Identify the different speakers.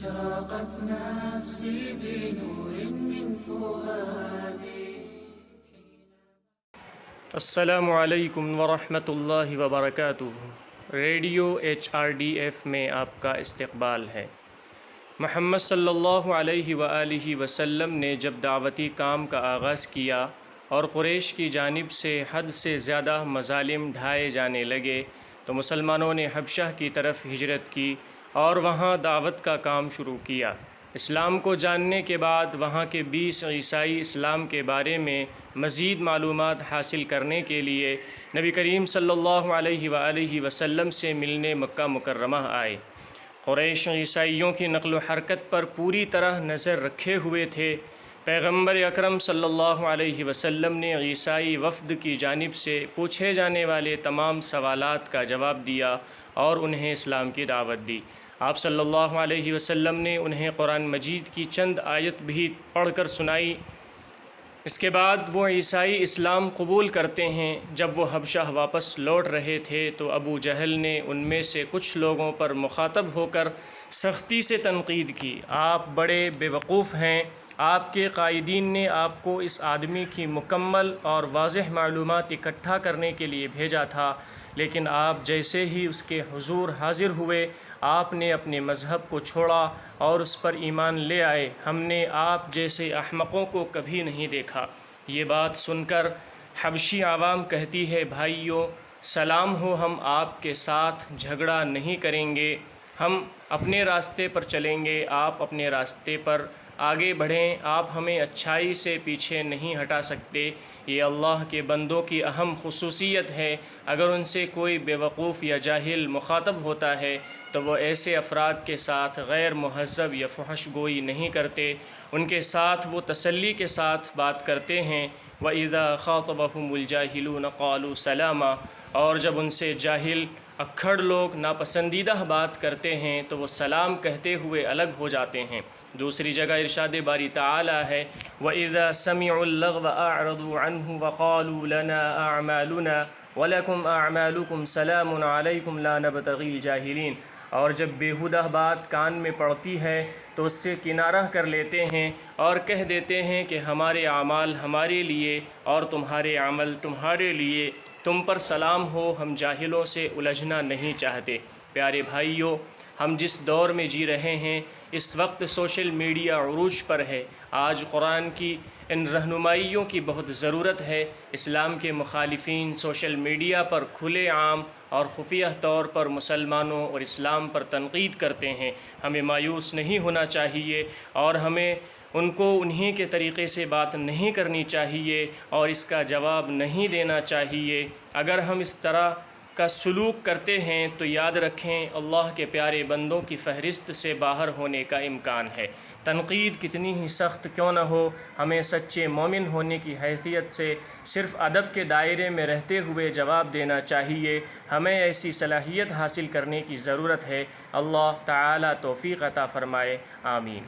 Speaker 1: أشرقت نفسي بنور من فؤادي.
Speaker 2: السلام علیکم ورحمۃ اللہ وبرکاتہ. ریڈیو HRDF میں آپ کا استقبال ہے. محمد صلی اللہ علیہ وآلہ وسلم نے جب دعوتی کام کا آغاز کیا اور قریش کی جانب سے حد سے زیادہ مظالم ڈھائے جانے لگے تو مسلمانوں نے حبشہ کی طرف ہجرت کی اور وہاں دعوت کا کام شروع کیا. اسلام کو جاننے کے بعد وہاں کے 20 عیسائی اسلام کے بارے میں مزید معلومات حاصل کرنے کے لیے نبی کریم صلی اللہ علیہ وآلہ وسلم سے ملنے مکہ مکرمہ آئے. قریش عیسائیوں کی نقل و حرکت پر پوری طرح نظر رکھے ہوئے تھے. پیغمبر اکرم صلی اللہ علیہ وسلم نے عیسائی وفد کی جانب سے پوچھے جانے والے تمام سوالات کا جواب دیا اور انہیں اسلام کی دعوت دی. آپ صلی اللہ علیہ وسلم نے انہیں قرآن مجید کی چند آیت بھی پڑھ کر سنائی. اس کے بعد وہ عیسائی اسلام قبول کرتے ہیں. جب وہ حبشہ واپس لوٹ رہے تھے تو ابو جہل نے ان میں سے کچھ لوگوں پر مخاطب ہو کر سختی سے تنقید کی. آپ بڑے بیوقوف ہیں. آپ کے قائدین نے آپ کو اس آدمی کی مکمل اور واضح معلومات اکٹھا کرنے کے لیے بھیجا تھا، لیکن آپ جیسے ہی اس کے حضور حاضر ہوئے آپ نے اپنے مذہب کو چھوڑا اور اس پر ایمان لے آئے. ہم نے آپ جیسے احمقوں کو کبھی نہیں دیکھا. یہ بات سن کر حبشی عوام کہتی ہے، بھائیو سلام ہو، ہم آپ کے ساتھ جھگڑا نہیں کریں گے، ہم اپنے راستے پر چلیں گے، آپ اپنے راستے پر آگے بڑھیں، آپ ہمیں اچھائی سے پیچھے نہیں ہٹا سکتے. یہ اللہ کے بندوں کی اہم خصوصیت ہے. اگر ان سے کوئی بیوقوف یا جاہل مخاطب ہوتا ہے تو وہ ایسے افراد کے ساتھ غیر مہذب یا فحش گوئی نہیں کرتے، ان کے ساتھ وہ تسلی کے ساتھ بات کرتے ہیں. وَإِذَا خَاطَبَهُمُ الْجَاهِلُونَ قَالُوا سَلَامًا، اور جب ان سے جاہل اکھڑ لوگ ناپسندیدہ بات کرتے ہیں تو وہ سلام کہتے ہوئے الگ ہو جاتے ہیں. دوسری جگہ ارشاد باری تعالی ہے، وَإِذَا سَمِعُوا اللَّغْوَ أَعْرَضُوا عَنْهُ وَقَالُوا لَنَا أَعْمَالُنَا وَلَكُمْ أَعْمَالُكُمْ سَلَامٌ عَلَيْكُمْ لَا نَبْتَغِي الْجَاهِلِينَ. اور جب بیہودہ بات کان میں پڑتی ہے تو اس سے کنارہ کر لیتے ہیں اور کہہ دیتے ہیں کہ ہمارے اعمال ہمارے لیے اور تمہارے عمل تمہارے لیے، تم پر سلام ہو، ہم جاہلوں سے الجھنا نہیں چاہتے. پیارے بھائیوں، ہم جس دور میں جی رہے ہیں اس وقت سوشل میڈیا عروج پر ہے. آج قرآن کی ان رہنمائیوں کی بہت ضرورت ہے. اسلام کے مخالفین سوشل میڈیا پر کھلے عام اور خفیہ طور پر مسلمانوں اور اسلام پر تنقید کرتے ہیں. ہمیں مایوس نہیں ہونا چاہیے اور ہمیں ان کو انہی کے طریقے سے بات نہیں کرنی چاہیے اور اس کا جواب نہیں دینا چاہیے. اگر ہم اس طرح کا سلوک کرتے ہیں تو یاد رکھیں اللہ کے پیارے بندوں کی فہرست سے باہر ہونے کا امکان ہے. تنقید کتنی ہی سخت کیوں نہ ہو، ہمیں سچے مومن ہونے کی حیثیت سے صرف ادب کے دائرے میں رہتے ہوئے جواب دینا چاہیے. ہمیں ایسی صلاحیت حاصل کرنے کی ضرورت ہے. اللہ تعالی توفیق عطا فرمائے. آمین.